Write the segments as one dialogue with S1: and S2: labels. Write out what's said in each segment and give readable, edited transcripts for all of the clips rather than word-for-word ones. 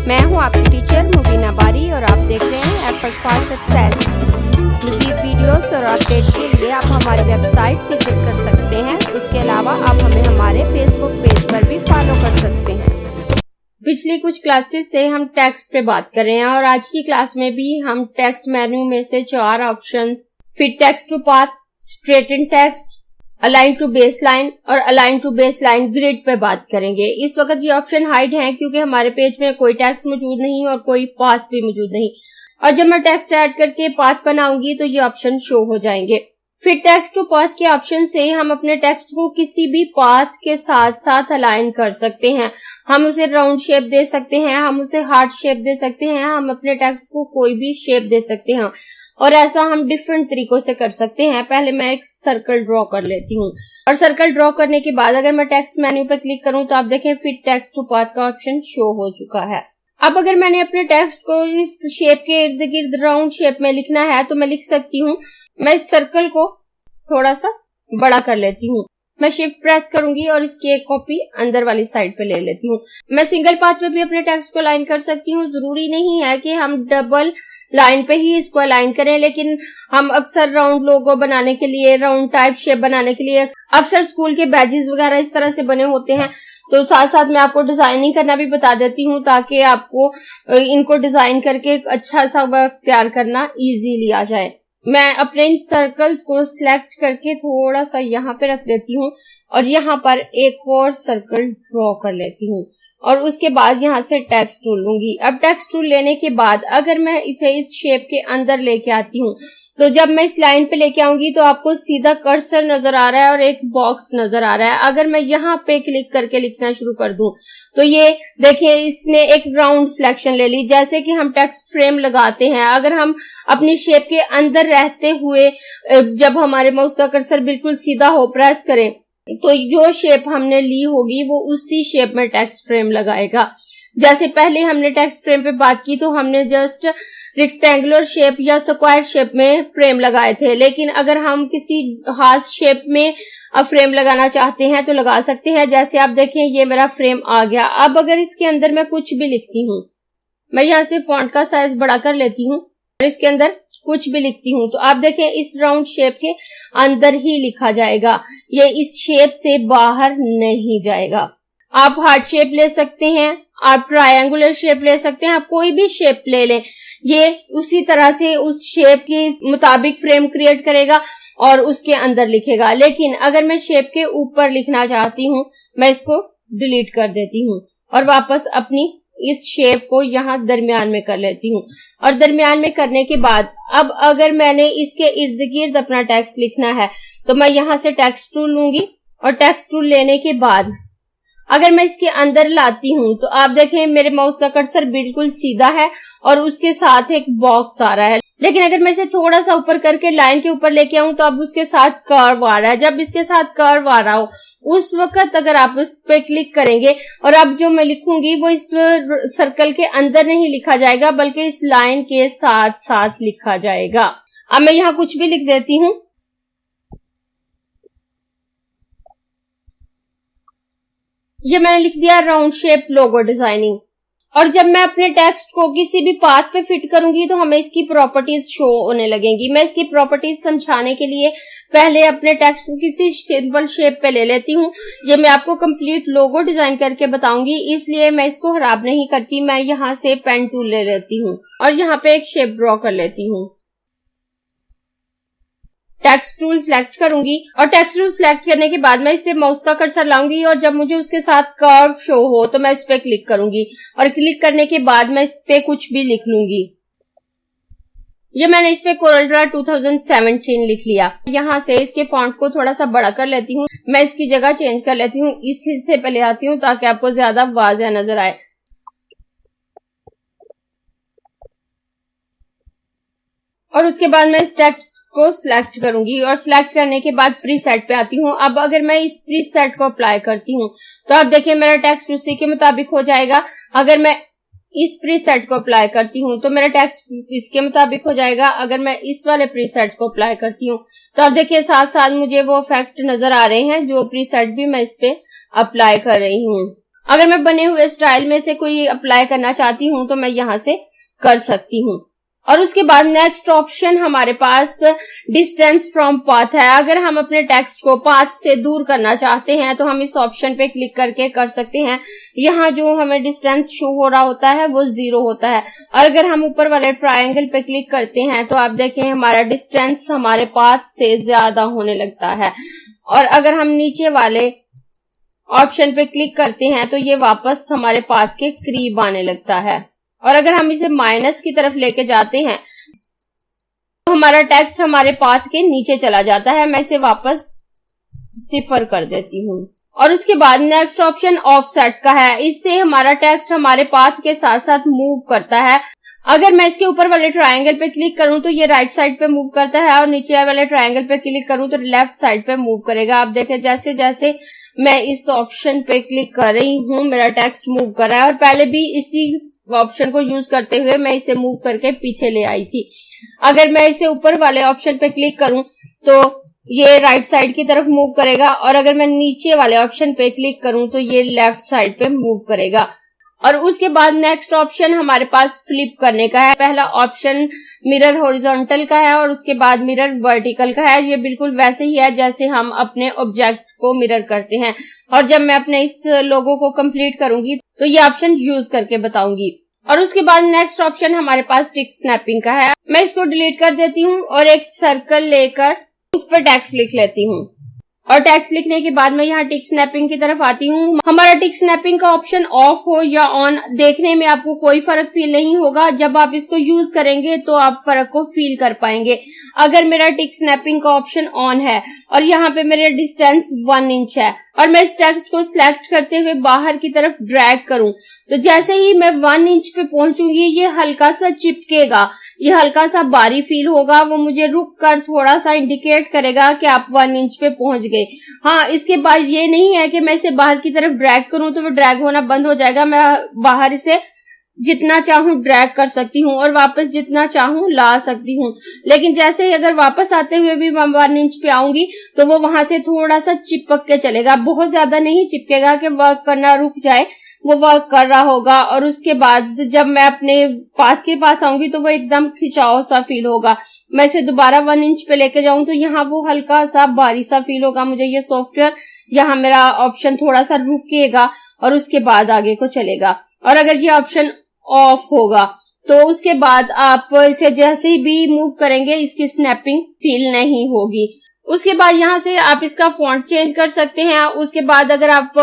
S1: मैं हूं आपकी टीचर मुबीना बारी और आप देख रहे हैं एफर्ट फॉर सक्सेस। मज़ीद वीडियोस और अपडेट के लिए आप हमारी वेबसाइट विजिट कर सकते हैं। इसके अलावा आप हमें हमारे फेसबुक पेज पर भी फॉलो कर सकते हैं। पिछली कुछ क्लासेस से हम टेक्स्ट पे बात कर रहे हैं और आज की क्लास में भी हम टेक्स्ट मेन्यू में से 4 option fit text to path, straighten text, align to baseline और अलाइन टू बेसलाइन ग्रिड पे बात करेंगे। इस वक्त ये ऑप्शन हाइड है क्योंकि हमारे पेज में कोई टेक्स्ट मौजूद नहीं और कोई पाथ भी मौजूद नहीं, और जब मैं टेक्स्ट ऐड करके पाथ बनाऊंगी तो ये ऑप्शन शो हो जाएंगे। फिट टेक्स्ट टू पाथ के ऑप्शन से हम अपने टेक्स्ट को किसी भी पाथ के साथ साथ अलाइन कर सकते हैं। हम उसे राउंड शेप दे सकते हैं, हम उसे हार्ट शेप दे सकते हैं, हम अपने टेक्स्ट को कोई भी शेप दे सकते हैं और ऐसा हम डिफरेंट तरीकों से कर सकते हैं। पहले मैं एक सर्कल ड्रॉ कर लेती हूँ और सर्कल ड्रॉ करने के बाद अगर मैं टेक्स्ट मेन्यू पर क्लिक करूँ तो आप देखें फिट टेक्स्ट टू पाथ का ऑप्शन शो हो चुका है। अब अगर मैंने अपने टेक्स्ट को इस शेप के इर्द गिर्द राउंड शेप में लिखना है तो मैं लिख सकती हूँ। मैं इस सर्कल को थोड़ा सा बड़ा कर लेती हूँ, मैं शिफ्ट प्रेस करूंगी और इसकी एक कॉपी अंदर वाली साइड पे ले लेती हूँ। मैं सिंगल पाथ पे भी अपने टेक्स्ट को अलाइन कर सकती हूँ। जरूरी नहीं है कि हम डबल लाइन पे ही इसको अलाइन करें, लेकिन हम अक्सर राउंड लोगो बनाने के लिए, राउंड टाइप शेप बनाने के लिए अक्सर स्कूल के बैजेस वगैरह इस तरह से बने होते हैं। तो साथ साथ मैं आपको डिजाइनिंग करना भी बता देती हूँ ताकि आपको इनको डिजाइन करके अच्छा सा वर्क तैयार करना इजीली आ जाए। मैं अपने इन सर्कल्स को सिलेक्ट करके थोड़ा सा यहाँ पे रख देती हूँ और यहाँ पर एक और सर्कल ड्रॉ कर लेती हूँ और उसके बाद यहाँ से टेक्स्ट टूल लूंगी। अब टेक्स्ट टूल लेने के बाद अगर मैं इसे इस शेप के अंदर लेके आती हूँ तो जब मैं इस लाइन पे लेके आऊंगी तो आपको सीधा कर्सर नजर आ रहा है और एक बॉक्स नजर आ रहा है। अगर मैं यहाँ पे क्लिक करके लिखना शुरू कर दूं तो ये देखिए इसने एक राउंड सिलेक्शन ले ली, जैसे कि हम टेक्स्ट फ्रेम लगाते हैं। अगर हम अपनी शेप के अंदर रहते हुए जब हमारे माउस का कर्सर बिल्कुल सीधा हो प्रेस करें तो जो शेप हमने ली होगी वो उसी शेप में टेक्स्ट फ्रेम लगाएगा। जैसे पहले हमने टेक्स्ट फ्रेम पे बात की तो हमने जस्ट रेक्टेंगुलर शेप या स्क्वायर शेप में फ्रेम लगाए थे, लेकिन अगर हम किसी हार्ट शेप में अब फ्रेम लगाना चाहते हैं तो लगा सकते हैं। जैसे आप देखें ये मेरा फ्रेम आ गया। अब अगर इसके अंदर मैं कुछ भी लिखती हूँ, मैं यहाँ से फॉन्ट का साइज बड़ा कर लेती हूँ और इसके अंदर कुछ भी लिखती हूँ तो आप देखें इस राउंड शेप के अंदर ही लिखा जाएगा, ये इस शेप से बाहर नहीं जाएगा। आप हार्ट शेप ले सकते हैं, आप ट्रायंगुलर शेप ले सकते हैं, आप कोई भी शेप ले लें, ये उसी तरह से उस शेप के मुताबिक फ्रेम क्रिएट करेगा और उसके अंदर लिखेगा। लेकिन अगर मैं शेप के ऊपर लिखना चाहती हूँ मैं इसको डिलीट कर देती हूँ और वापस अपनी इस शेप को यहाँ दरमियान में कर लेती हूँ। और दरमियान में करने के बाद अब अगर मैंने इसके इर्द गिर्द अपना टेक्स्ट लिखना है तो मैं यहाँ से टेक्स्ट टूल लूंगी और टेक्स्ट टूल लेने के बाद अगर मैं इसके अंदर लाती हूँ तो आप देखें मेरे माउस का कर्सर बिल्कुल सीधा है और उसके साथ एक बॉक्स आ रहा है। लेकिन अगर मैं इसे थोड़ा सा ऊपर करके लाइन के ऊपर लेके आऊं तो अब उसके साथ कर्व आ रहा है। जब इसके साथ कर्व आ रहा हो उस वक्त अगर आप उस पे क्लिक करेंगे और अब जो मैं लिखूंगी वो इस सर्कल के अंदर नहीं लिखा जाएगा बल्कि इस लाइन के साथ साथ लिखा जाएगा। अब मैं यहाँ कुछ भी लिख देती हूँ। ये मैंने लिख दिया राउंड शेप लोगो डिजाइनिंग। और जब मैं अपने टेक्स्ट को किसी भी पाथ पे फिट करूंगी तो हमें इसकी प्रॉपर्टीज शो होने लगेंगी। मैं इसकी प्रॉपर्टीज समझाने के लिए पहले अपने टेक्स्ट को किसी सिंपल शेप पे ले लेती हूँ। ये मैं आपको कंप्लीट लोगो डिजाइन करके बताऊंगी, इसलिए मैं इसको खराब नहीं करती। मैं यहाँ से पेन टूल ले लेती हूँ और यहाँ पे एक शेप ड्रॉ कर लेती हूँ। टेक्स्ट टूल सिलेक्ट करूंगी और टेक्स्ट टूल सिलेक्ट करने के बाद मैं इस पे माउस का कर्सर लाऊंगी और जब मुझे उसके साथ कर्व शो हो तो मैं इस पे क्लिक करूंगी और क्लिक करने के बाद मैं इस पे कुछ भी लिख लूंगी। ये मैंने इस पे कोरलड्रा 2017 लिख लिया। यहाँ से इसके फॉन्ट को थोड़ा सा बड़ा कर लेती हूँ, मैं इसकी जगह चेंज कर लेती हूँ, इस हिस्से पे ले आती हूँ ताकि आपको ज्यादा वाज़ेह नजर आए। और उसके बाद मैं इस टेक्स्ट को सिलेक्ट करूंगी और सिलेक्ट करने के बाद प्रीसेट पे आती हूँ। अब अगर मैं इस प्रीसेट को अप्लाई करती हूँ तो आप देखिए मेरा टेक्स्ट उसी के मुताबिक हो जाएगा। अगर मैं इस प्रीसेट को अप्लाई करती हूँ तो मेरा टेक्स्ट इसके मुताबिक हो जाएगा। अगर मैं इस वाले प्रीसेट को अप्लाई करती हूँ तो आप देखिए साथ साथ मुझे वो इफेक्ट नजर आ रहे हैं जो प्रीसेट भी मैं इस पे अप्लाई कर रही हूँ। अगर मैं बने हुए स्टाइल में से कोई अप्लाई करना चाहती हूँ तो मैं यहाँ से कर सकती हूँ। और उसके बाद नेक्स्ट ऑप्शन हमारे पास डिस्टेंस फ्रॉम पाथ है। अगर हम अपने टेक्स्ट को पाथ से दूर करना चाहते हैं तो हम इस ऑप्शन पे क्लिक करके कर सकते हैं। यहाँ जो हमें डिस्टेंस शो हो रहा होता है वो 0 होता है। और अगर हम ऊपर वाले ट्रायंगल पे क्लिक करते हैं तो आप देखें हमारा डिस्टेंस हमारे पाथ से ज्यादा होने लगता है। और अगर हम नीचे वाले ऑप्शन पे क्लिक करते हैं तो ये वापस हमारे पाथ के करीब आने लगता है। और अगर हम इसे माइनस की तरफ लेके जाते हैं तो हमारा टेक्स्ट हमारे पाथ के नीचे चला जाता है। मैं इसे वापस 0 कर देती हूँ। और उसके बाद नेक्स्ट ऑप्शन ऑफसेट का है। इससे हमारा टेक्स्ट हमारे पाथ के साथ साथ मूव करता है। अगर मैं इसके ऊपर वाले ट्रायंगल पे क्लिक करूं तो ये राइट साइड पे मूव करता है और नीचे वाले ट्रायंगल पे क्लिक करूं तो लेफ्ट साइड पे मूव करेगा। आप देखें जैसे जैसे मैं इस ऑप्शन पे क्लिक कर रही हूँ मेरा टेक्स्ट मूव कर रहा है। और पहले भी इसी ऑप्शन को यूज करते हुए मैं इसे मूव करके पीछे ले आई थी। अगर मैं इसे ऊपर वाले ऑप्शन पे क्लिक करूं तो ये राइट साइड की तरफ मूव करेगा। और अगर मैं नीचे वाले ऑप्शन पे क्लिक करूं तो ये लेफ्ट साइड पे मूव करेगा। और उसके बाद नेक्स्ट ऑप्शन हमारे पास फ्लिप करने का है। पहला ऑप्शन मिरर हॉरिजॉन्टल का है और उसके बाद मिरर वर्टिकल का है। ये बिल्कुल वैसे ही है जैसे हम अपने ऑब्जेक्ट को मिरर करते हैं। और जब मैं अपने इस लोगो को कंप्लीट करूंगी तो ये ऑप्शन यूज करके बताऊंगी। और उसके बाद नेक्स्ट ऑप्शन हमारे पास टिक स्नैपिंग का है। मैं इसको डिलीट कर देती हूँ और एक सर्कल लेकर उस पर टेक्स्ट लिख लेती हूँ। और टेक्स्ट लिखने के बाद मैं यहाँ टिक स्नैपिंग की तरफ आती हूँ। हमारा टिक स्नैपिंग का ऑप्शन ऑफ हो या ऑन देखने में आपको कोई फर्क फील नहीं होगा। जब आप इसको यूज करेंगे तो आप फर्क को फील कर पाएंगे। अगर मेरा टिक स्नैपिंग का ऑप्शन ऑन है और यहाँ पे मेरा डिस्टेंस 1 इंच है और मैं इस टेक्स्ट को सिलेक्ट करते हुए बाहर की तरफ ड्रैग करूं तो जैसे ही मैं 1 इंच पे पहुंचूंगी ये हल्का सा चिपकेगा, ये हल्का सा भारी फील होगा। वो मुझे रुक कर थोड़ा सा इंडिकेट करेगा कि आप 1 इंच पे पहुंच गए। हाँ, इसके बाद ये नहीं है कि मैं इसे बाहर की तरफ ड्रैग करूं तो वो ड्रैग होना बंद हो जाएगा। मैं बाहर इसे जितना चाहूं ड्रैग कर सकती हूँ और वापस जितना चाहूं ला सकती हूँ। लेकिन जैसे ही अगर वापस आते हुए भी मैं 1 इंच पे आऊंगी तो वो वहां से थोड़ा सा चिपक के चलेगा। बहुत ज्यादा नहीं चिपकेगा कि वर्क करना रुक जाए, वो वर्क कर रहा होगा। और उसके बाद जब मैं अपने पाथ के पास आऊंगी तो वो एकदम खिंचाव सा फील होगा। मैं इसे दोबारा 1 इंच पे लेके जाऊं तो यहाँ वो हल्का सा भारी सा फील होगा। मुझे ये सॉफ्टवेयर यहाँ मेरा ऑप्शन थोड़ा सा रुकेगा और उसके बाद आगे को चलेगा। और अगर ये ऑप्शन ऑफ होगा तो उसके बाद आप इसे जैसे ही भी मूव करेंगे इसकी स्नैपिंग फील नहीं होगी। उसके बाद यहाँ से आप इसका फॉन्ट चेंज कर सकते हैं। उसके बाद अगर आप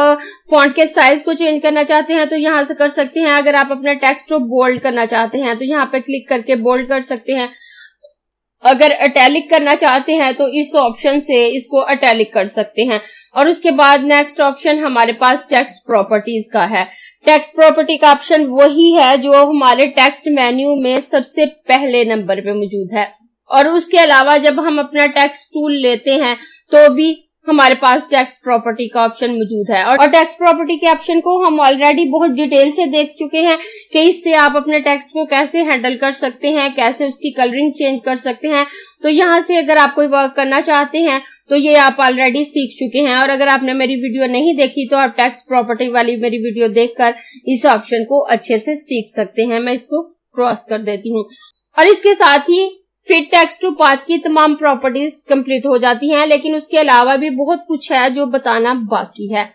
S1: फॉन्ट के साइज को चेंज करना चाहते हैं तो यहाँ से कर सकते हैं। अगर आप अपना टेक्स्ट को बोल्ड करना चाहते हैं तो यहाँ पे क्लिक करके बोल्ड कर सकते हैं। अगर अटैलिक करना चाहते हैं तो इस ऑप्शन से इसको अटैलिक कर सकते हैं। और उसके बाद नेक्स्ट ऑप्शन हमारे पास टेक्स्ट प्रॉपर्टीज का है। टेक्स्ट प्रॉपर्टी का ऑप्शन वही है जो हमारे टेक्स्ट मेन्यू में सबसे पहले नंबर पे मौजूद है। और उसके अलावा जब हम अपना टेक्स्ट टूल लेते हैं तो भी हमारे पास टेक्स्ट प्रॉपर्टी का ऑप्शन मौजूद है। और टेक्स्ट प्रॉपर्टी के ऑप्शन को हम ऑलरेडी बहुत डिटेल से देख चुके हैं कि इससे आप अपने टेक्स्ट को कैसे हैंडल कर सकते हैं, कैसे उसकी कलरिंग चेंज कर सकते हैं। तो यहाँ से अगर आप कोई वर्क करना चाहते हैं तो ये आप ऑलरेडी सीख चुके हैं। और अगर आपने मेरी वीडियो नहीं देखी तो आप टेक्स्ट प्रॉपर्टी वाली मेरी वीडियो देखकर इस ऑप्शन को अच्छे से सीख सकते हैं। मैं इसको क्रॉस कर देती हूँ। और इसके साथ ही फिट टेक्स्ट टू पाथ की तमाम प्रॉपर्टीज कंप्लीट हो जाती हैं। लेकिन उसके अलावा भी बहुत कुछ है जो बताना बाकी है।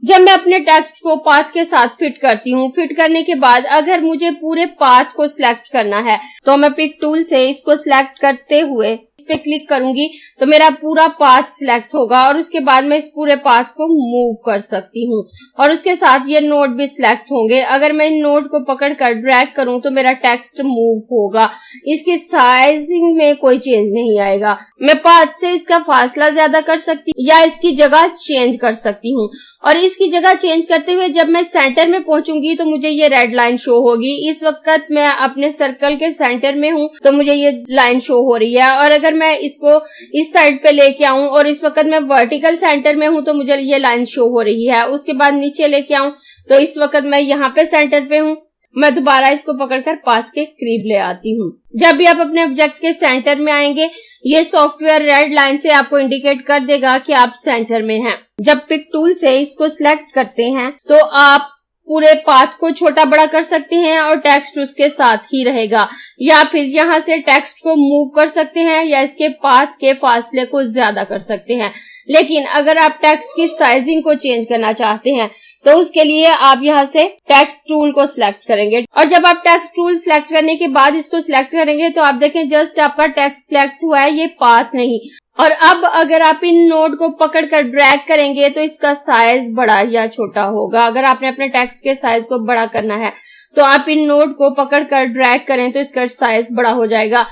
S1: जब मैं अपने टेक्स्ट को पाथ के साथ फिट करती हूँ, फिट करने के बाद अगर मुझे पूरे पाथ को सिलेक्ट करना है तो मैं पिक टूल से इसको सिलेक्ट करते हुए इस पे क्लिक करूंगी तो मेरा पूरा पाथ सिलेक्ट होगा। और उसके बाद मैं इस पूरे पाथ को मूव कर सकती हूँ और उसके साथ ये नोड भी सिलेक्ट होंगे। अगर मैं इन नोड को पकड़कर ड्रैग करूं तो मेरा टेक्स्ट मूव होगा। इसकी साइजिंग में कोई चेंज नहीं आएगा। मैं पाथ से इसका फासला ज्यादा कर सकती हूँ या इसकी जगह चेंज कर सकती हूँ। और इसकी जगह चेंज करते हुए जब मैं सेंटर में पहुंचूंगी तो मुझे ये रेड लाइन शो होगी। इस वक्त मैं अपने सर्कल के सेंटर में हूँ तो मुझे ये लाइन शो हो रही है। और अगर मैं इसको इस साइड पे लेके आऊं और इस वक्त मैं वर्टिकल सेंटर में हूं तो मुझे ये लाइन शो हो रही है। उसके बाद नीचे लेके आऊं तो इस वक्त मैं यहाँ पे सेंटर पे हूँ। मैं दोबारा इसको पकड़कर पाथ के करीब ले आती हूँ। जब भी आप अपने ऑब्जेक्ट के सेंटर में आएंगे, ये सॉफ्टवेयर रेड लाइन से आपको इंडिकेट कर देगा कि आप सेंटर में हैं। जब पिक टूल से इसको सिलेक्ट करते हैं तो आप पूरे पाथ को छोटा बड़ा कर सकते हैं और टेक्स्ट उसके साथ ही रहेगा, या फिर यहाँ से टेक्स्ट को मूव कर सकते हैं या इसके पाथ के फासले को ज्यादा कर सकते हैं। लेकिन अगर आप टेक्स्ट की साइजिंग को चेंज करना चाहते हैं तो उसके लिए आप यहाँ से टेक्स्ट टूल को सिलेक्ट करेंगे, और जब आप टेक्स्ट टूल सिलेक्ट करने के बाद इसको सिलेक्ट करेंगे तो आप देखें जस्ट आपका टेक्स्ट सिलेक्ट हुआ है, ये पाथ नहीं। और अब अगर आप इन नोड को पकड़कर ड्रैग करेंगे तो इसका साइज बड़ा या छोटा होगा। अगर आपने अपने टेक्स्ट के साइज को बड़ा करना है तो आप इन नोड को पकड़कर ड्रैग करें तो इसका साइज बड़ा हो जाएगा।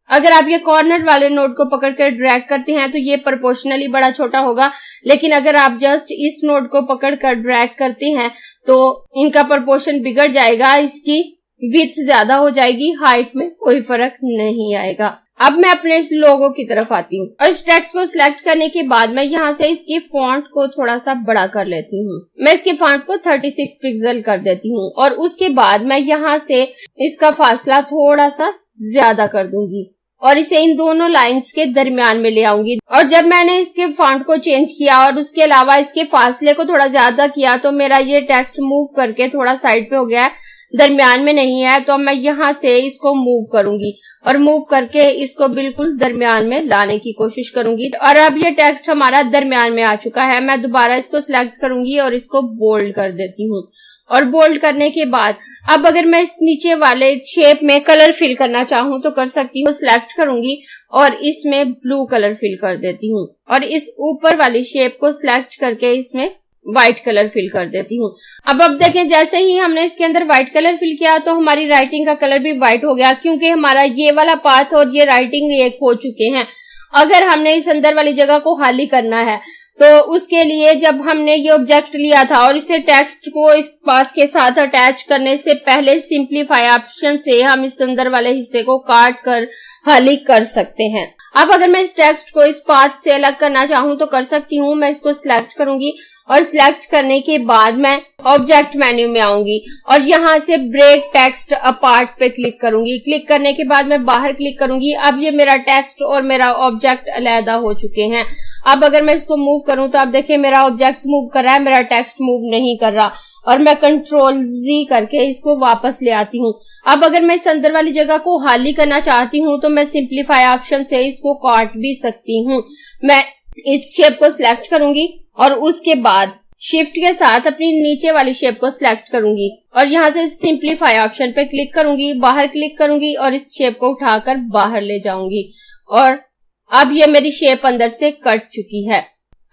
S1: अगर आप ये कॉर्नर वाले नोड को पकड़कर ड्रैग करते हैं तो ये प्रोपोर्शनली बड़ा छोटा होगा, लेकिन अगर आप जस्ट इस नोड को पकड़कर ड्रैग करते हैं तो इनका प्रोपोर्शन बिगड़ जाएगा, इसकी विड्थ ज्यादा हो जाएगी, हाइट में कोई फर्क नहीं आएगा। अब मैं अपने इस लोगो की तरफ आती हूँ और इस टेक्स्ट को सिलेक्ट करने के बाद मैं यहाँ से इसकी फॉन्ट को थोड़ा सा बड़ा कर लेती हूँ। मैं इसकी फॉन्ट को 36 पिक्सल कर देती हूँ और उसके बाद मैं यहाँ से इसका फासला थोड़ा सा ज्यादा कर दूंगी और इसे इन दोनों लाइंस के दरमियान में ले आऊंगी। और जब मैंने इसके फॉन्ट को चेंज किया और उसके अलावा इसके फासले को थोड़ा ज्यादा किया तो मेरा ये टेक्स्ट मूव करके थोड़ा साइड पे हो गया है, दरमियान में नहीं है। तो मैं यहाँ से इसको मूव करूंगी और मूव करके इसको बिल्कुल दरमियान में लाने की कोशिश करूंगी। और अब ये टेक्स्ट हमारा दरमियान में आ चुका है। मैं दोबारा इसको सिलेक्ट करूंगी और इसको बोल्ड कर देती हूँ। और बोल्ड करने के बाद अब अगर मैं इस नीचे वाले शेप में कलर फिल करना चाहूँ तो कर सकती हूँ। सिलेक्ट करूंगी और इसमें ब्लू कलर फिल कर देती हूँ और इस ऊपर वाली शेप को सिलेक्ट करके इसमें व्हाइट कलर फिल कर देती हूँ। अब देखें जैसे ही हमने इसके अंदर व्हाइट कलर फिल किया तो हमारी राइटिंग का कलर भी व्हाइट हो गया, क्योंकि हमारा ये वाला पाथ और ये राइटिंग एक हो चुके हैं। अगर हमने इस अंदर वाली जगह को खाली करना है तो उसके लिए जब हमने ये ऑब्जेक्ट लिया था और इसे टेक्स्ट को इस पाथ के साथ अटैच करने से पहले सिंप्लीफाई ऑप्शन से हम इस अंदर वाले हिस्से को काट कर खाली कर सकते हैं। अब अगर मैं इस टेक्स्ट को इस पाथ से अलग करना चाहूँ तो कर सकती हूँ। मैं इसको सिलेक्ट करूंगी और सिलेक्ट करने के बाद मैं ऑब्जेक्ट मेन्यू में आऊंगी और यहाँ से ब्रेक टेक्स्ट अपार्ट पे क्लिक करूंगी। क्लिक करने के बाद मैं बाहर क्लिक करूंगी। अब ये मेरा टेक्स्ट और मेरा ऑब्जेक्ट अलग हो चुके हैं। अब अगर मैं इसको मूव करूं तो आप देखिए मेरा ऑब्जेक्ट मूव कर रहा है, मेरा टेक्स्ट मूव नहीं कर रहा। और मैं कंट्रोल जी करके इसको वापस ले आती हूँ। अब अगर मैं इस अंदर वाली जगह को खाली करना चाहती हूँ तो मैं सिंप्लीफाई ऑप्शन से इसको काट भी सकती हूँ। मैं इस शेप को सिलेक्ट करूंगी और उसके बाद शिफ्ट के साथ अपनी नीचे वाली शेप को सिलेक्ट करूंगी और यहाँ से सिंप्लीफाई ऑप्शन पे क्लिक करूंगी, बाहर क्लिक करूंगी और इस शेप को उठाकर बाहर ले जाऊंगी। और अब ये मेरी शेप अंदर से कट चुकी है।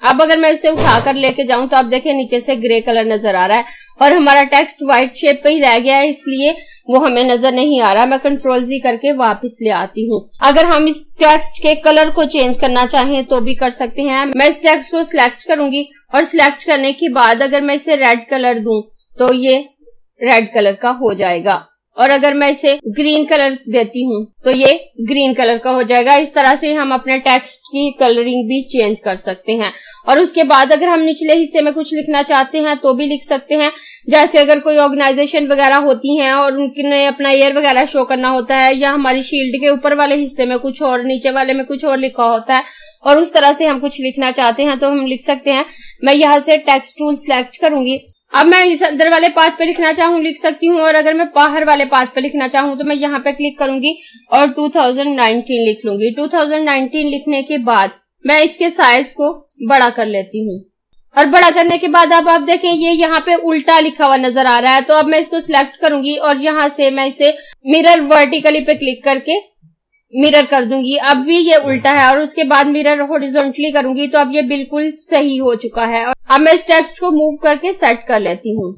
S1: अब अगर मैं इसे उठाकर लेके जाऊं तो आप देखें नीचे से ग्रे कलर नजर आ रहा है और हमारा टेक्स्ट व्हाइट शेप पे ही रह गया है, इसलिए वो हमें नजर नहीं आ रहा। मैं कंट्रोल जी करके वापस ले आती हूँ। अगर हम इस टेक्स्ट के कलर को चेंज करना चाहें तो भी कर सकते हैं। मैं इस टेक्स्ट को सिलेक्ट करूंगी और सिलेक्ट करने के बाद अगर मैं इसे रेड कलर दूं तो ये रेड कलर का हो जाएगा और अगर मैं इसे ग्रीन कलर देती हूँ तो ये ग्रीन कलर का हो जाएगा। इस तरह से हम अपने टेक्स्ट की कलरिंग भी चेंज कर सकते हैं। और उसके बाद अगर हम निचले हिस्से में कुछ लिखना चाहते हैं तो भी लिख सकते हैं। जैसे अगर कोई ऑर्गेनाइजेशन वगैरह होती हैं और उनने अपना ईयर वगैरह शो करना होता है, या हमारी शील्ड के ऊपर वाले हिस्से में कुछ और, नीचे वाले में कुछ और लिखा होता है और उस तरह से हम कुछ लिखना चाहते हैं तो हम लिख सकते हैं। मैं यहाँ से टेक्स्ट टूल सिलेक्ट करूंगी। अब मैं इस अंदर वाले पाथ पे लिखना चाहूँ लिख सकती हूँ, और अगर मैं बाहर वाले पाथ पे लिखना चाहूँ तो मैं यहाँ पे क्लिक करूंगी और 2019 लिख लूंगी। 2019 लिखने के बाद मैं इसके साइज को बड़ा कर लेती हूँ और बड़ा करने के बाद अब आप देखें ये यहाँ पे उल्टा लिखा हुआ नजर आ रहा है। तो अब मैं इसको सिलेक्ट करूंगी और यहाँ से मैं इसे मिरर वर्टिकली पे क्लिक करके मिरर कर दूंगी। अब भी ये उल्टा है और उसके बाद मिरर हॉरिजॉन्टली करूंगी तो अब ये बिल्कुल सही हो चुका है। अब मैं इस टेक्स्ट को मूव करके सेट कर लेती हूँ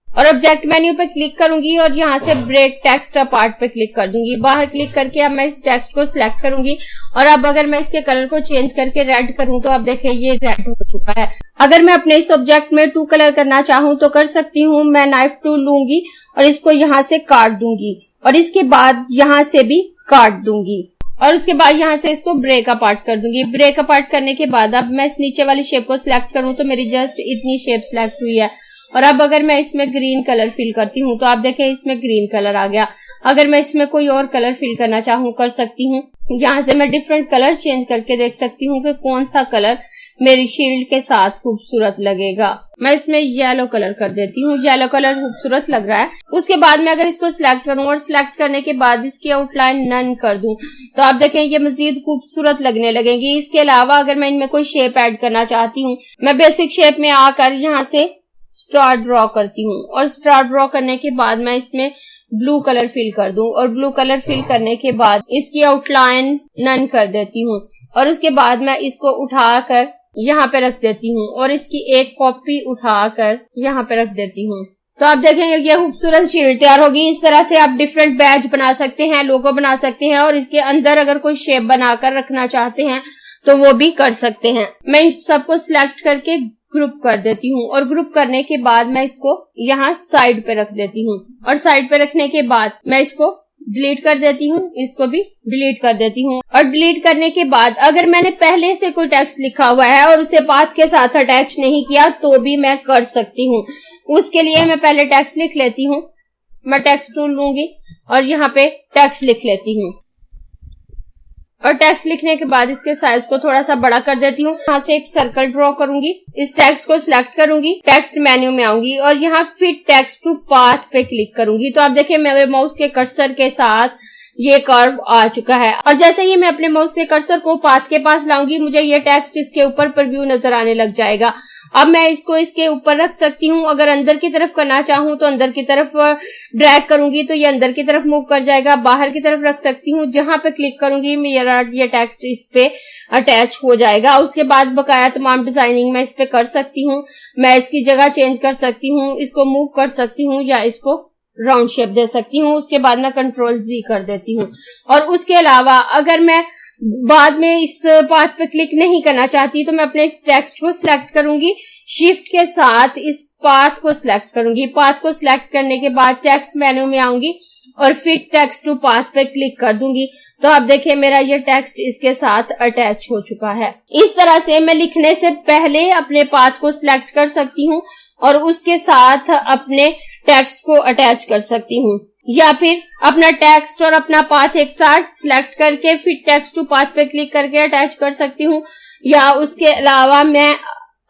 S1: और ऑब्जेक्ट मेन्यू पे क्लिक करूंगी और यहाँ से ब्रेक टेक्स्ट अपार्ट पे क्लिक कर दूंगी। बाहर क्लिक करके अब मैं इस टेक्स्ट को सिलेक्ट करूंगी और अब अगर मैं इसके कलर को चेंज करके रेड करूं तो आप देखें ये रेड हो चुका है। अगर मैं अपने इस ऑब्जेक्ट में 2 कलर करना चाहूं तो कर सकती हूँ। मैं नाइफ टूल लूंगी और इसको यहाँ से काट दूंगी और इसके बाद यहाँ से भी काट दूंगी और उसके बाद यहाँ से इसको ब्रेक अपार्ट कर दूंगी। ब्रेक अपार्ट करने के बाद अब मैं इस नीचे वाली शेप को सिलेक्ट करूं तो मेरी जस्ट इतनी शेप सिलेक्ट हुई है और अब अगर मैं इसमें ग्रीन कलर फिल करती हूँ तो आप देखें इसमें ग्रीन कलर आ गया। अगर मैं इसमें कोई और कलर फिल करना चाहूँ कर सकती हूँ। यहाँ से मैं डिफरेंट कलर चेंज करके देख सकती हूँ कि कौन सा कलर मेरी शील्ड के साथ खूबसूरत लगेगा। मैं इसमें येलो कलर कर देती हूँ, येलो कलर खूबसूरत लग रहा है। उसके बाद में अगर इसको सिलेक्ट करूँ और सिलेक्ट करने के बाद इसकी आउटलाइन नन कर दूं तो आप देखें ये मजीद खूबसूरत लगने लगेंगी। इसके अलावा अगर मैं इनमें कोई शेप ऐड करना चाहती हूँ, मैं बेसिक शेप में आकर यहाँ से स्टार ड्रॉ करती हूँ और स्टार ड्रॉ करने के बाद मैं इसमें ब्लू कलर फिल कर दूं और ब्लू कलर फिल करने के बाद इसकी आउटलाइन नन कर देती हूँ और उसके बाद मैं इसको उठाकर यहाँ पे रख देती हूँ और इसकी एक कॉपी उठाकर यहाँ पे रख देती हूँ। तो आप देखेंगे ये खूबसूरत शील्ड तैयार होगी। इस तरह से आप डिफरेंट बैज बना सकते हैं, लोगो बना सकते हैं और इसके अंदर अगर कोई शेप बनाकर रखना चाहते हैं तो वो भी कर सकते हैं। मैं इन सबको सिलेक्ट करके ग्रुप कर देती हूँ और ग्रुप करने के बाद मैं इसको यहाँ साइड पे रख देती हूँ और साइड पे रखने के बाद मैं इसको डिलीट कर देती हूँ, इसको भी डिलीट कर देती हूँ। और डिलीट करने के बाद अगर मैंने पहले से कोई टेक्स्ट लिखा हुआ है और उसे पाथ के साथ अटैच नहीं किया तो भी मैं कर सकती हूँ। उसके लिए मैं पहले टेक्स्ट लिख लेती हूँ। मैं टेक्स्ट टूल लूंगी और यहाँ पे टेक्स्ट लिख लेती हूँ और टेक्स्ट लिखने के बाद इसके साइज को थोड़ा सा बड़ा कर देती हूँ। यहाँ से एक सर्कल ड्रॉ करूंगी, इस टेक्स्ट को सिलेक्ट करूंगी, टेक्स्ट मेन्यू में आऊंगी और यहाँ फिट टेक्स्ट टू पाथ पे क्लिक करूंगी। तो आप देखिए मेरे माउस के कर्सर के साथ ये कर्व आ चुका है और जैसे ही मैं अपने माउस के कर्सर को पाथ के पास लाऊंगी मुझे ये टेक्स्ट इसके ऊपर प्रीव्यू नजर आने लग जाएगा। अब मैं इसको इसके ऊपर रख सकती हूँ। अगर अंदर की तरफ करना चाहूँ तो अंदर की तरफ ड्रैग करूंगी तो ये अंदर की तरफ मूव कर जाएगा। बाहर की तरफ रख सकती हूँ, जहां पे क्लिक करूंगी मेरा ये टेक्स्ट इस पे अटैच हो जाएगा। उसके बाद बकाया तमाम डिजाइनिंग मैं इस पे कर सकती हूँ। मैं इसकी जगह चेंज कर सकती हूँ, इसको मूव कर सकती हूँ या इसको राउंड शेप दे सकती हूँ। उसके बाद मैं कंट्रोल जी कर देती हूँ। और उसके अलावा अगर मैं बाद में इस पाथ पे क्लिक नहीं करना चाहती तो मैं अपने इस टेक्स्ट को सिलेक्ट करूंगी, शिफ्ट के साथ इस पाथ को सिलेक्ट करूंगी। पाथ को सिलेक्ट करने के बाद टेक्स्ट मेन्यू में आऊंगी और फिट टेक्स्ट टू पाथ पे क्लिक कर दूंगी। तो आप देखिए मेरा ये टेक्स्ट इसके साथ अटैच हो चुका है। इस तरह से मैं लिखने से पहले अपने पाथ को सिलेक्ट कर सकती हूँ और उसके साथ अपने टेक्स्ट को अटैच कर सकती हूँ, या फिर अपना टेक्स्ट और अपना पाथ एक साथ सिलेक्ट करके फिट टेक्स्ट टू पाथ पे क्लिक करके अटैच कर सकती हूँ। या उसके अलावा मैं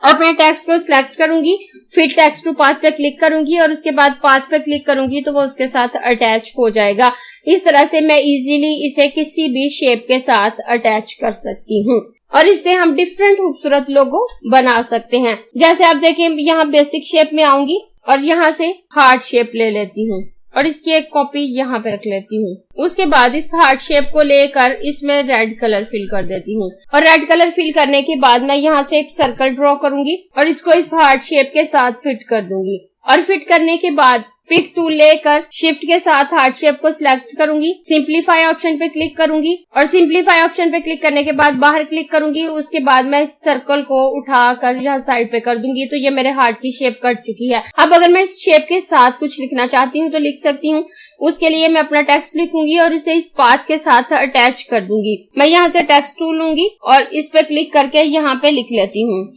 S1: अपने टेक्स्ट को सिलेक्ट करूंगी, फिट टेक्स्ट टू पाथ पे क्लिक करूंगी और उसके बाद पाथ पे क्लिक करूंगी तो वो उसके साथ अटैच हो जाएगा। इस तरह से मैं इजीली इसे किसी भी शेप के साथ अटैच कर सकती हूँ और इससे हम डिफरेंट खूबसूरत लोगो बना सकते हैं। जैसे आप देखें यहाँ बेसिक शेप में आऊंगी और यहाँ से हार्ट शेप ले लेती हूँ और इसकी एक कॉपी यहाँ पे रख लेती हूँ। उसके बाद इस हार्ट शेप को लेकर इसमें रेड कलर फिल कर देती हूँ और रेड कलर फिल करने के बाद मैं यहाँ से एक सर्कल ड्रॉ करूंगी और इसको इस हार्ट शेप के साथ फिट कर दूंगी। और फिट करने के बाद पिक टूल लेकर शिफ्ट के साथ हार्ट शेप को सिलेक्ट करूंगी, सिंप्लीफाई ऑप्शन पे क्लिक करूंगी और सिंप्लीफाई ऑप्शन पे क्लिक करने के बाद बाहर क्लिक करूंगी। उसके बाद मैं इस सर्कल को उठाकर यहाँ साइड पे कर दूंगी तो ये मेरे हार्ट की शेप कट चुकी है। अब अगर मैं इस शेप के साथ कुछ लिखना चाहती हूँ तो लिख सकती हूँ। उसके लिए मैं अपना टेक्स्ट लिखूंगी और इसे इस पाथ के साथ अटैच कर दूंगी। मैं यहाँ से टेक्स्ट टूल लूंगी और इस पे क्लिक करके यहाँ पे लिख लेती हूँ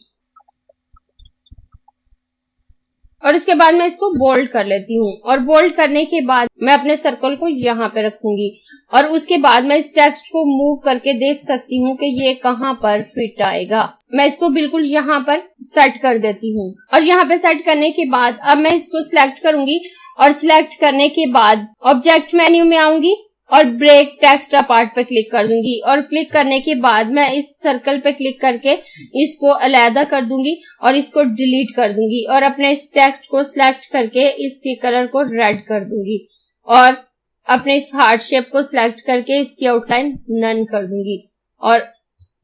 S1: और इसके बाद मैं इसको बोल्ड कर लेती हूँ और बोल्ड करने के बाद मैं अपने सर्कल को यहाँ पे रखूंगी और उसके बाद मैं इस टेक्स्ट को मूव करके देख सकती हूँ कि ये कहाँ पर फिट आएगा। मैं इसको बिल्कुल यहाँ पर सेट कर देती हूँ और यहाँ पे सेट करने के बाद अब मैं इसको सिलेक्ट करूंगी और सिलेक्ट करने के बाद ऑब्जेक्ट मेन्यू में आऊंगी और ब्रेक टेक्स्ट अपार्ट पे क्लिक कर दूंगी और क्लिक करने के बाद मैं इस सर्कल पे क्लिक करके इसको अलहदा कर दूंगी और इसको डिलीट कर दूंगी और अपने इस टेक्स्ट को सिलेक्ट करके इसके कलर को रेड कर दूंगी और अपने इस हार्ट शेप को सिलेक्ट करके इसकी आउटलाइन नन कर दूंगी और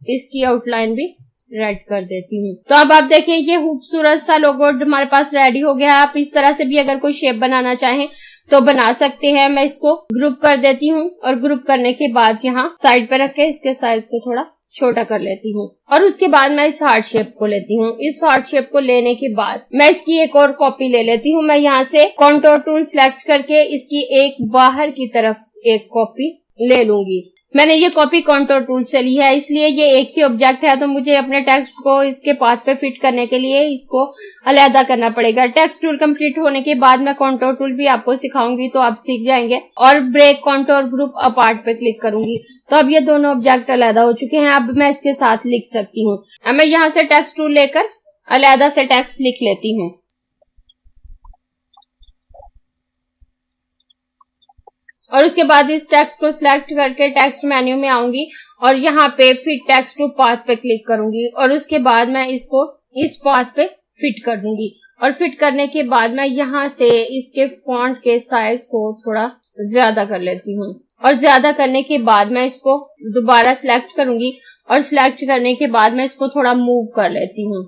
S1: इसकी आउटलाइन भी रेड कर देती हूँ। तो अब आप देखिए ये खूबसूरत सा लोगो हमारे पास रेडी हो गया है। आप इस तरह से भी अगर कोई शेप बनाना चाहें तो बना सकते हैं। मैं इसको ग्रुप कर देती हूँ और ग्रुप करने के बाद यहाँ साइड पे रख के इसके साइज को थोड़ा छोटा कर लेती हूँ और उसके बाद मैं इस हार्ट शेप को लेती हूँ। इस हार्ट शेप को लेने के बाद मैं इसकी एक और कॉपी ले लेती हूँ। मैं यहाँ से कॉन्टूर टूल सिलेक्ट करके इसकी एक बाहर की तरफ एक कॉपी ले लूंगी। मैंने ये कॉपी कॉन्टोर टूल से ली है, इसलिए ये एक ही ऑब्जेक्ट है, तो मुझे अपने टेक्स्ट को इसके पाथ पे फिट करने के लिए इसको अलहदा करना पड़ेगा। टेक्स्ट टूल कंप्लीट होने के बाद मैं कॉन्टोर टूल भी आपको सिखाऊंगी, तो आप सीख जाएंगे। और ब्रेक कॉन्टोर ग्रुप अपार्ट पे क्लिक करूंगी, तो अब ये दोनों ऑब्जेक्ट अलहदा हो चुके हैं। अब मैं इसके साथ लिख सकती हूँ। अब मैं यहाँ से टेक्स्ट टूल लेकर अलहदा से टेक्स्ट लिख लेती हूँ। और उसके बाद इस टेक्स्ट को सिलेक्ट करके टेक्स्ट मेन्यू में आऊंगी और यहाँ पे फिट टेक्स्ट टू पाथ पे क्लिक करूंगी और उसके बाद मैं इसको इस पाथ पे फिट कर दूंगी। और फिट करने के बाद मैं यहाँ से इसके फॉन्ट के साइज को थोड़ा ज्यादा कर लेती हूँ। और ज्यादा करने के बाद मैं इसको दोबारा सिलेक्ट करूंगी और सिलेक्ट करने के बाद मैं इसको थोड़ा मूव कर लेती हूँ।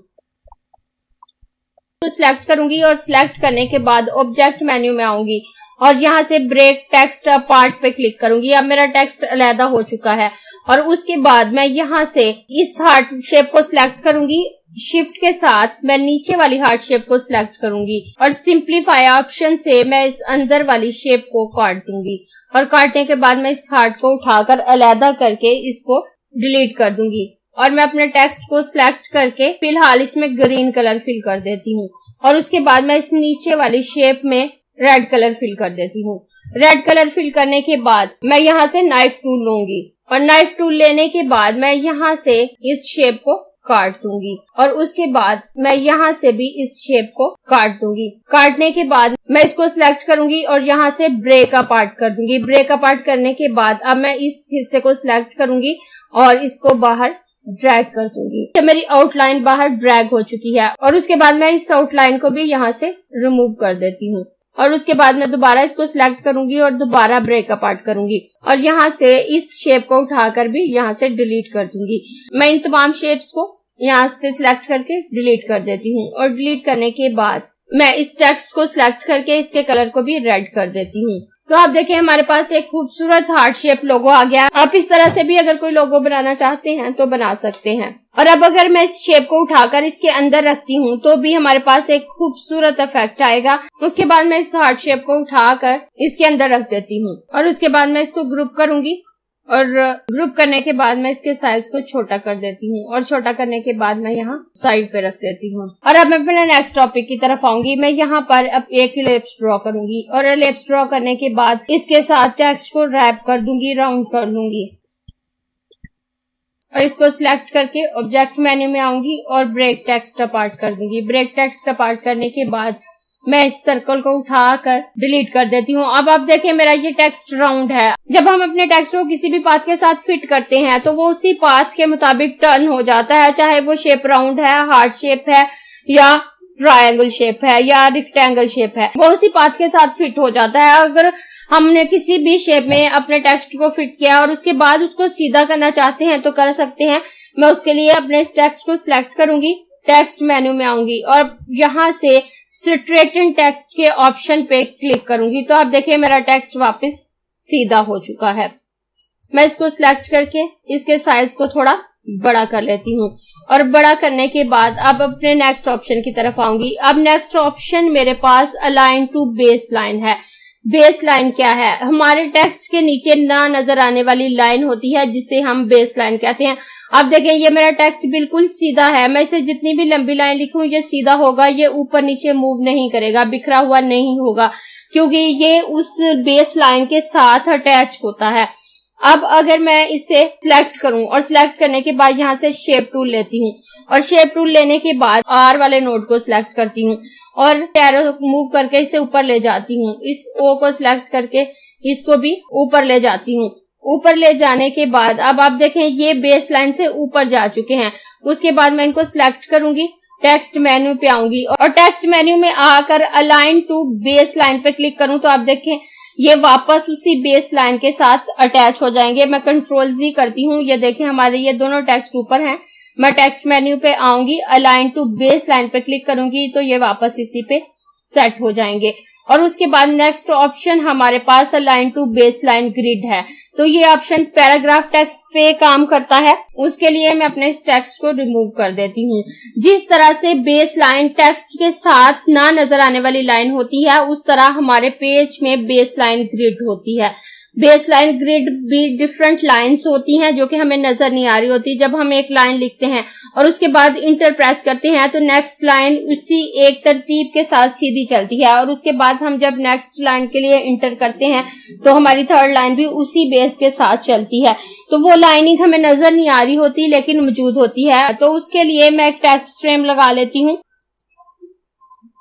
S1: तो सिलेक्ट करूंगी और सिलेक्ट करने के बाद ऑब्जेक्ट मेन्यू में आऊंगी और यहाँ से ब्रेक टेक्स्ट पार्ट पे क्लिक करूंगी। अब मेरा टेक्स्ट अलहदा हो चुका है। और उसके बाद मैं यहाँ से इस हार्ट शेप को सिलेक्ट करूंगी, शिफ्ट के साथ मैं नीचे वाली हार्ट शेप को सिलेक्ट करूंगी और सिंप्लीफाई ऑप्शन से मैं इस अंदर वाली शेप को काट दूंगी। और काटने के बाद मैं इस हार्ट को उठाकर अलहदा करके इसको डिलीट कर दूंगी। और मैं अपने टेक्स्ट को सिलेक्ट करके फिलहाल इसमें ग्रीन कलर फिल कर देती हूँ। और उसके बाद मैं इस नीचे वाली शेप में रेड कलर फिल कर देती हूँ। रेड कलर फिल करने के बाद मैं यहाँ से नाइफ टूल लूंगी और नाइफ टूल लेने के बाद मैं यहाँ से इस शेप को काट दूंगी और उसके बाद मैं यहाँ से भी इस शेप को काट दूंगी। काटने के बाद मैं इसको सिलेक्ट करूंगी और यहाँ से ब्रेक अपार्ट कर दूंगी। ब्रेक अपार्ट करने के बाद अब मैं इस हिस्से को सिलेक्ट करूंगी और इसको बाहर ड्रैग कर दूंगी। तो मेरी आउटलाइन बाहर ड्रैग हो चुकी है और उसके बाद मैं इस आउटलाइन को भी यहाँ से रिमूव कर देती हूँ। और उसके बाद मैं दोबारा इसको सिलेक्ट करूंगी और दोबारा ब्रेक अपार्ट करूंगी और यहाँ से इस शेप को उठाकर भी यहाँ से डिलीट कर दूंगी। मैं इन तमाम शेप्स को यहाँ से सिलेक्ट करके डिलीट कर देती हूँ। और डिलीट करने के बाद मैं इस टेक्स्ट को सिलेक्ट करके इसके कलर को भी रेड कर देती हूँ। तो आप देखें हमारे पास एक खूबसूरत हार्ट शेप लोगो आ गया। आप इस तरह से भी अगर कोई लोगो बनाना चाहते हैं तो बना सकते हैं। और अब अगर मैं इस शेप को उठाकर इसके अंदर रखती हूँ तो भी हमारे पास एक खूबसूरत इफेक्ट आएगा। उसके बाद मैं इस हार्ट शेप को उठाकर इसके अंदर रख देती हूँ और उसके बाद मैं इसको ग्रुप करूंगी और ग्रुप करने के बाद मैं इसके साइज को छोटा कर देती हूँ और छोटा करने के बाद मैं यहाँ साइड पे रख देती हूँ। और अब मैं अपने नेक्स्ट टॉपिक की तरफ आऊंगी। मैं यहाँ पर अब एक इलिप्स ड्रॉ करूंगी और इलिप्स ड्रॉ करने के बाद इसके साथ टेक्स्ट को रैप कर दूंगी, राउंड कर दूंगी और इसको सिलेक्ट करके ऑब्जेक्ट मेन्यू में आऊंगी और ब्रेक टेक्स्ट अपार्ट कर दूंगी। ब्रेक टेक्स्ट अपार्ट करने के बाद मैं इस सर्कल को उठाकर डिलीट कर देती हूँ। अब आप देखें मेरा ये टेक्स्ट राउंड है। जब हम अपने टेक्स्ट को किसी भी पाथ के साथ फिट करते हैं तो वो उसी पाथ के मुताबिक टर्न हो जाता है, चाहे वो शेप राउंड है, हार्ट शेप है या ट्रायंगल शेप है या रेक्टेंगल शेप है, वो उसी पाथ के साथ फिट हो जाता है। अगर हमने किसी भी शेप में अपने टेक्स्ट को फिट किया और उसके बाद उसको सीधा करना चाहते हैं तो कर सकते हैं। मैं उसके लिए अपने इस टेक्स्ट को सिलेक्ट करूंगी, टेक्स्ट मेन्यू में आऊंगी और यहाँ से स्ट्रेटन टेक्स्ट के ऑप्शन पे क्लिक करूंगी। तो आप देखिए मेरा टेक्स्ट वापस सीधा हो चुका है। मैं इसको सिलेक्ट करके इसके साइज को थोड़ा बड़ा कर लेती हूँ और बड़ा करने के बाद अब अपने नेक्स्ट ऑप्शन की तरफ आऊंगी। अब नेक्स्ट ऑप्शन मेरे पास अलाइन टू बेस लाइन है। बेस लाइन क्या है? हमारे टेक्स्ट के नीचे ना नजर आने वाली लाइन होती है जिसे हम बेस लाइन कहते हैं। आप देखें ये मेरा टेक्स्ट बिल्कुल सीधा है। मैं इसे जितनी भी लंबी लाइन लिखूं ये सीधा होगा, ये ऊपर नीचे मूव नहीं करेगा, बिखरा हुआ नहीं होगा, क्योंकि ये उस बेस लाइन के साथ अटैच होता है। अब अगर मैं इसे सिलेक्ट करूं और सिलेक्ट करने के बाद यहाँ से शेप टूल लेती हूँ और शेप टूल लेने के बाद आर वाले नोड को सिलेक्ट करती हूँ और एरो मूव करके इसे ऊपर ले जाती हूँ। इस ओ को सिलेक्ट करके इसको भी ऊपर ले जाती हूँ। ऊपर ले जाने के बाद अब आप देखें ये बेस लाइन से ऊपर जा चुके हैं। उसके बाद मैं इनको सिलेक्ट करूंगी, टेक्स्ट मेन्यू पे आऊंगी और टेक्स्ट मेन्यू में आकर अलाइन टू बेस लाइन पे क्लिक करूं तो आप देखें ये वापस उसी बेस लाइन के साथ अटैच हो जाएंगे। मैं कंट्रोल जी करती हूँ, ये देखें हमारे ये दोनों टेक्स्ट ऊपर हैं। मैं टेक्स्ट मेन्यू पे आऊंगी, अलाइन टू बेस लाइन पे क्लिक करूंगी तो ये वापस इसी पे सेट हो जाएंगे। और उसके बाद नेक्स्ट ऑप्शन हमारे पास align to base line grid है। तो ये ऑप्शन पैराग्राफ टेक्स्ट पे काम करता है। उसके लिए मैं अपने इस टेक्स्ट को रिमूव कर देती हूँ। जिस तरह से बेस लाइन टेक्स्ट के साथ ना नजर आने वाली लाइन होती है उस तरह हमारे पेज में बेस लाइन ग्रिड होती है। बेस लाइन ग्रिड भी डिफरेंट लाइंस होती हैं जो कि हमें नजर नहीं आ रही होती। जब हम एक लाइन लिखते हैं और उसके बाद इंटर प्रेस करते हैं तो नेक्स्ट लाइन उसी एक तरतीब के साथ सीधी चलती है, और उसके बाद हम जब नेक्स्ट लाइन के लिए इंटर करते हैं तो हमारी थर्ड लाइन भी उसी बेस के साथ चलती है। तो वो लाइनिंग हमें नजर नहीं आ रही होती लेकिन मौजूद होती है। तो उसके लिए मैं एक टेक्स्ट फ्रेम लगा लेती हूँ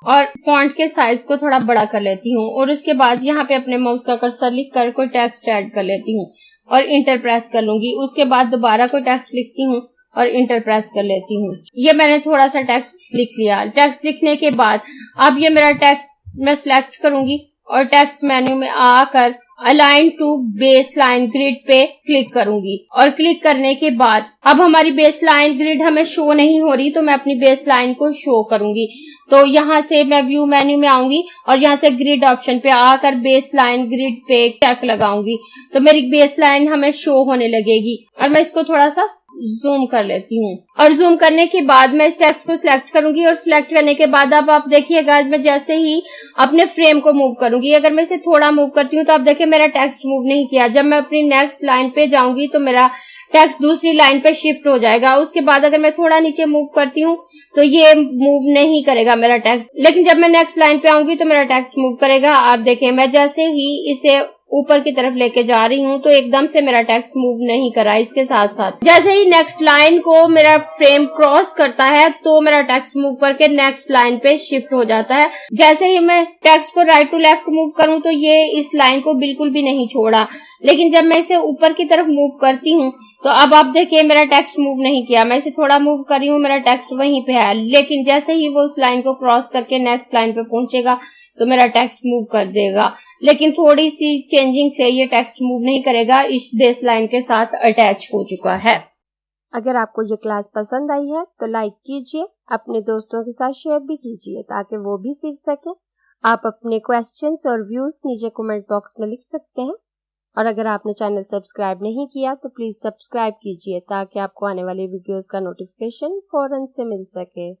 S1: और फॉन्ट के साइज को थोड़ा बड़ा कर लेती हूँ, और उसके बाद यहाँ पे अपने माउस का कर्सर लिख कर कोई टेक्स्ट ऐड कर लेती हूँ और इंटर प्रेस कर लूंगी। उसके बाद दोबारा कोई टेक्स्ट लिखती हूँ और इंटर प्रेस कर लेती हूँ। ये मैंने थोड़ा सा टेक्स्ट लिख लिया। टेक्स्ट लिखने के बाद अब ये मेरा टेक्स्ट मैं सिलेक्ट करूंगी और टेक्स्ट मेन्यू में आकर align to base line grid पे क्लिक करूंगी, और क्लिक करने के बाद अब हमारी बेस लाइन ग्रिड हमें शो नहीं हो रही तो मैं अपनी बेस लाइन को शो करूंगी। तो यहाँ से मैं व्यू मेन्यू में आऊंगी और यहाँ से ग्रिड ऑप्शन पे आकर बेस लाइन ग्रिड पे चेक लगाऊंगी तो मेरी बेस लाइन हमें शो होने लगेगी। और मैं इसको थोड़ा सा जूम कर लेती हूँ, और जूम करने के बाद मैं टेक्स्ट को सिलेक्ट करूंगी, और सिलेक्ट करने के बाद अब आप देखिएगा मैं जैसे ही अपने फ्रेम को मूव करूंगी, अगर मैं इसे थोड़ा मूव करती हूँ तो आप देखिए मेरा टेक्स्ट मूव नहीं किया। जब मैं अपनी नेक्स्ट लाइन पे जाऊंगी तो मेरा टेक्स्ट दूसरी लाइन पे शिफ्ट हो जाएगा। उसके बाद अगर मैं थोड़ा नीचे मूव करती हूँ तो ये मूव नहीं करेगा मेरा टेक्स्ट, लेकिन जब मैं नेक्स्ट लाइन पे आऊंगी तो मेरा टेक्स्ट मूव करेगा। आप देखें मैं जैसे ही इसे ऊपर की तरफ लेके जा रही हूँ तो एकदम से मेरा टेक्स्ट मूव नहीं करा। इसके साथ साथ जैसे ही नेक्स्ट लाइन को मेरा फ्रेम क्रॉस करता है तो मेरा टेक्स्ट मूव करके नेक्स्ट लाइन पे शिफ्ट हो जाता है। जैसे ही मैं टेक्स्ट को राइट टू लेफ्ट मूव करूँ तो ये इस लाइन को बिल्कुल भी नहीं छोड़ा, लेकिन जब मैं इसे ऊपर की तरफ मूव करती हूँ तो अब आप देखिए मेरा टेक्स्ट मूव नहीं किया। मैं इसे थोड़ा मूव कर रही हूँ, मेरा टेक्स्ट वहीं पे है, लेकिन जैसे ही वो उस लाइन को क्रॉस करके नेक्स्ट लाइन पे पहुंचेगा तो मेरा टेक्स्ट मूव कर देगा, लेकिन थोड़ी सी चेंजिंग से ये टेक्स्ट मूव नहीं करेगा, इस बेस लाइन के साथ अटैच हो चुका है।
S2: अगर आपको ये क्लास पसंद आई है तो लाइक कीजिए, अपने दोस्तों के साथ शेयर भी कीजिए ताकि वो भी सीख सके। आप अपने क्वेश्चंस और व्यूज नीचे कमेंट बॉक्स में लिख सकते हैं, और अगर आपने चैनल सब्सक्राइब नहीं किया तो प्लीज सब्सक्राइब कीजिए ताकि आपको आने वाली वीडियोस का नोटिफिकेशन फौरन से मिल सके।